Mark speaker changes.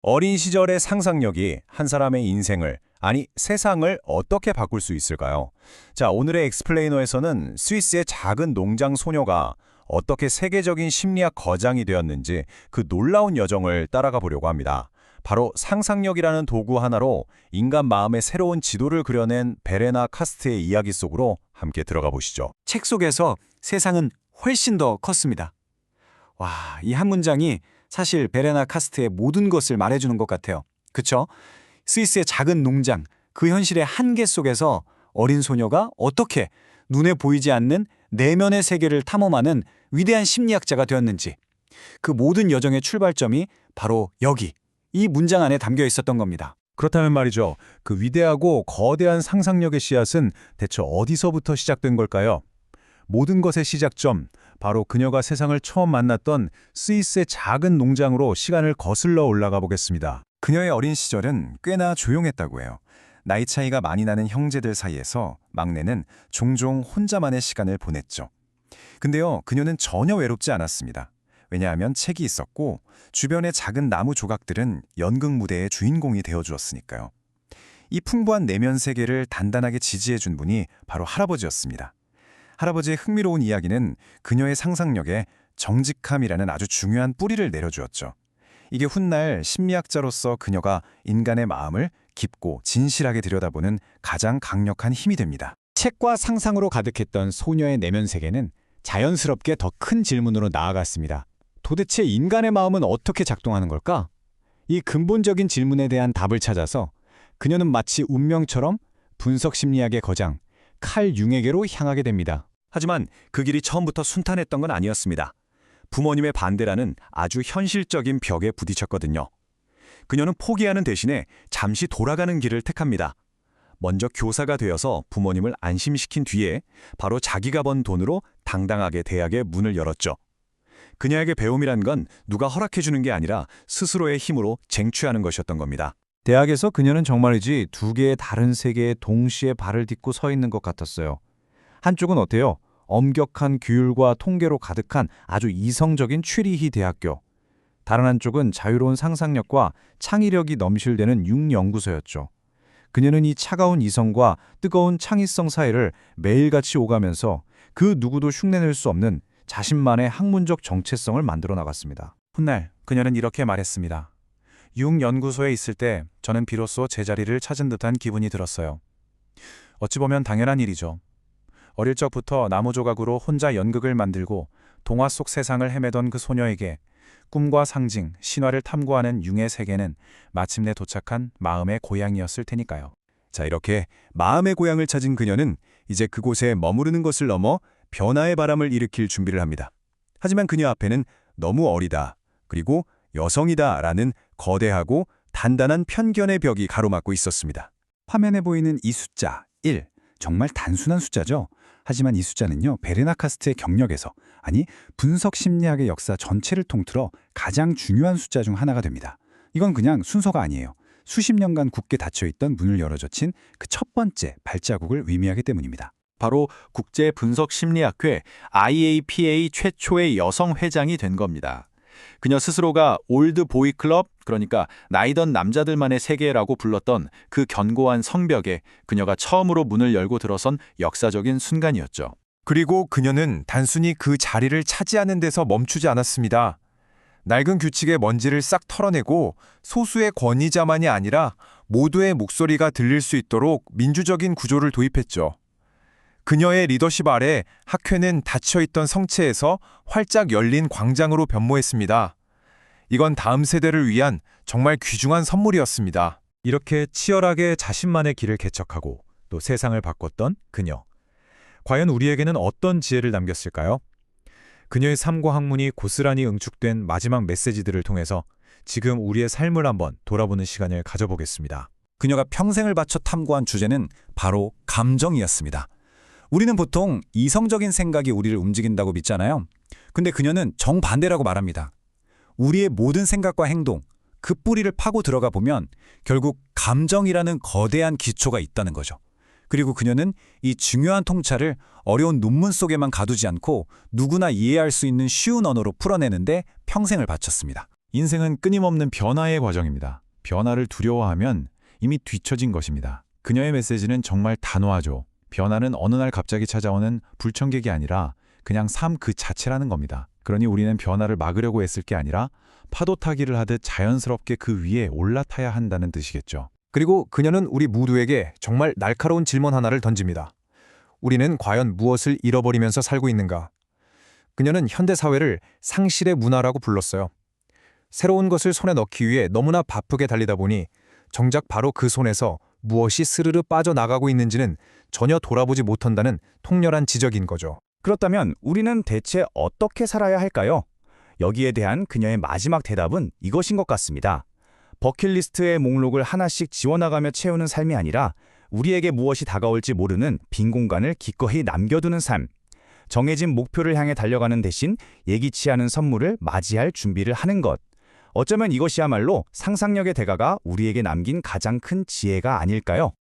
Speaker 1: 어린 시절의 상상력이 한 사람의 인생을, 아니 세상을 어떻게 바꿀 수 있을까요? 자, 오늘의 엑스플레이너에서는 스위스의 작은 농장 소녀가 어떻게 세계적인 심리학 거장이 되었는지 그 놀라운 여정을 따라가 보려고 합니다. 바로 상상력이라는 도구 하나로 인간 마음의 새로운 지도를 그려낸 베레나 카스트의 이야기 속으로 함께 들어가 보시죠.
Speaker 2: 책 속에서 세상은 훨씬 더 컸습니다. 와, 이 한 문장이 사실 베레나 카스트의 모든 것을 말해주는 것 같아요. 그쵸? 스위스의 작은 농장, 그 현실의 한계 속에서 어린 소녀가 어떻게 눈에 보이지 않는 내면의 세계를 탐험하는 위대한 심리학자가 되었는지, 그 모든 여정의 출발점이 바로 여기, 이 문장 안에 담겨 있었던 겁니다.
Speaker 1: 그렇다면 말이죠. 그 위대하고 거대한 상상력의 씨앗은 대체 어디서부터 시작된 걸까요? 모든 것의 시작점, 바로 그녀가 세상을 처음 만났던 스위스의 작은 농장으로 시간을 거슬러 올라가 보겠습니다.
Speaker 3: 그녀의 어린 시절은 꽤나 조용했다고 해요. 나이 차이가 많이 나는 형제들 사이에서 막내는 종종 혼자만의 시간을 보냈죠. 근데요, 그녀는 전혀 외롭지 않았습니다. 왜냐하면 책이 있었고 주변의 작은 나무 조각들은 연극 무대의 주인공이 되어주었으니까요. 이 풍부한 내면 세계를 단단하게 지지해준 분이 바로 할아버지였습니다. 할아버지의 흥미로운 이야기는 그녀의 상상력에 정직함이라는 아주 중요한 뿌리를 내려주었죠. 이게 훗날 심리학자로서 그녀가 인간의 마음을 깊고 진실하게 들여다보는 가장 강력한 힘이 됩니다.
Speaker 2: 책과 상상으로 가득했던 소녀의 내면 세계는 자연스럽게 더 큰 질문으로 나아갔습니다. 도대체 인간의 마음은 어떻게 작동하는 걸까? 이 근본적인 질문에 대한 답을 찾아서 그녀는 마치 운명처럼 분석 심리학의 거장 칼 융에게로 향하게 됩니다.
Speaker 1: 하지만 그 길이 처음부터 순탄했던 건 아니었습니다. 부모님의 반대라는 아주 현실적인 벽에 부딪혔거든요. 그녀는 포기하는 대신에 잠시 돌아가는 길을 택합니다. 먼저 교사가 되어서 부모님을 안심시킨 뒤에 바로 자기가 번 돈으로 당당하게 대학의 문을 열었죠. 그녀에게 배움이란 건 누가 허락해주는 게 아니라 스스로의 힘으로 쟁취하는 것이었던 겁니다.
Speaker 4: 대학에서 그녀는 정말이지 두 개의 다른 세계에 동시에 발을 딛고 서 있는 것 같았어요. 한쪽은 어때요? 엄격한 규율과 통계로 가득한 아주 이성적인 취리히 대학교. 다른 한쪽은 자유로운 상상력과 창의력이 넘실대는 융연구소였죠. 그녀는 이 차가운 이성과 뜨거운 창의성 사이를 매일같이 오가면서 그 누구도 흉내낼 수 없는 자신만의 학문적 정체성을 만들어 나갔습니다.
Speaker 3: 훗날 그녀는 이렇게 말했습니다. 융연구소에 있을 때 저는 비로소 제자리를 찾은 듯한 기분이 들었어요. 어찌 보면 당연한 일이죠. 어릴 적부터 나무 조각으로 혼자 연극을 만들고 동화 속 세상을 헤매던 그 소녀에게 꿈과 상징, 신화를 탐구하는 융의 세계는 마침내 도착한 마음의 고향이었을 테니까요.
Speaker 1: 자, 이렇게 마음의 고향을 찾은 그녀는 이제 그곳에 머무르는 것을 넘어 변화의 바람을 일으킬 준비를 합니다. 하지만 그녀 앞에는 너무 어리다, 그리고 여성이다 라는 거대하고 단단한 편견의 벽이 가로막고 있었습니다.
Speaker 3: 화면에 보이는 이 숫자 1, 정말 단순한 숫자죠. 하지만 이 숫자는요, 베레나 카스트의 경력에서, 아니 분석 심리학의 역사 전체를 통틀어 가장 중요한 숫자 중 하나가 됩니다. 이건 그냥 순서가 아니에요. 수십 년간 굳게 닫혀있던 문을 열어젖힌 그 첫 번째 발자국을 의미하기 때문입니다.
Speaker 5: 바로 국제분석심리학회 IAPA 최초의 여성 회장이 된 겁니다. 그녀 스스로가 올드 보이 클럽, 그러니까 나이던 남자들만의 세계라고 불렀던 그 견고한 성벽에 그녀가 처음으로 문을 열고 들어선 역사적인 순간이었죠.
Speaker 3: 그리고 그녀는 단순히 그 자리를 차지하는 데서 멈추지 않았습니다. 낡은 규칙의 먼지를 싹 털어내고 소수의 권위자만이 아니라 모두의 목소리가 들릴 수 있도록 민주적인 구조를 도입했죠. 그녀의 리더십 아래 학회는 닫혀있던 성체에서 활짝 열린 광장으로 변모했습니다. 이건 다음 세대를 위한 정말 귀중한 선물이었습니다.
Speaker 1: 이렇게 치열하게 자신만의 길을 개척하고 또 세상을 바꿨던 그녀. 과연 우리에게는 어떤 지혜를 남겼을까요? 그녀의 삶과 학문이 고스란히 응축된 마지막 메시지들을 통해서 지금 우리의 삶을 한번 돌아보는 시간을 가져보겠습니다.
Speaker 2: 그녀가 평생을 바쳐 탐구한 주제는 바로 감정이었습니다. 우리는 보통 이성적인 생각이 우리를 움직인다고 믿잖아요. 근데 그녀는 정반대라고 말합니다. 우리의 모든 생각과 행동, 그 뿌리를 파고 들어가 보면 결국 감정이라는 거대한 기초가 있다는 거죠. 그리고 그녀는 이 중요한 통찰을 어려운 논문 속에만 가두지 않고 누구나 이해할 수 있는 쉬운 언어로 풀어내는데 평생을 바쳤습니다.
Speaker 6: 인생은 끊임없는 변화의 과정입니다. 변화를 두려워하면 이미 뒤처진 것입니다. 그녀의 메시지는 정말 단호하죠. 변화는 어느 날 갑자기 찾아오는 불청객이 아니라 그냥 삶 그 자체라는 겁니다. 그러니 우리는 변화를 막으려고 애쓸 게 아니라 파도 타기를 하듯 자연스럽게 그 위에 올라타야 한다는 뜻이겠죠.
Speaker 7: 그리고 그녀는 우리 모두에게 정말 날카로운 질문 하나를 던집니다. 우리는 과연 무엇을 잃어버리면서 살고 있는가? 그녀는 현대 사회를 상실의 문화라고 불렀어요. 새로운 것을 손에 넣기 위해 너무나 바쁘게 달리다 보니 정작 바로 그 손에서 무엇이 스르르 빠져나가고 있는지는 전혀 돌아보지 못한다는 통렬한 지적인 거죠.
Speaker 8: 그렇다면 우리는 대체 어떻게 살아야 할까요? 여기에 대한 그녀의 마지막 대답은 이것인 것 같습니다. 버킷리스트의 목록을 하나씩 지워나가며 채우는 삶이 아니라 우리에게 무엇이 다가올지 모르는 빈 공간을 기꺼이 남겨두는 삶. 정해진 목표를 향해 달려가는 대신 예기치 않은 선물을 맞이할 준비를 하는 것. 어쩌면 이것이야말로 상상력의 대가가 우리에게 남긴 가장 큰 지혜가 아닐까요?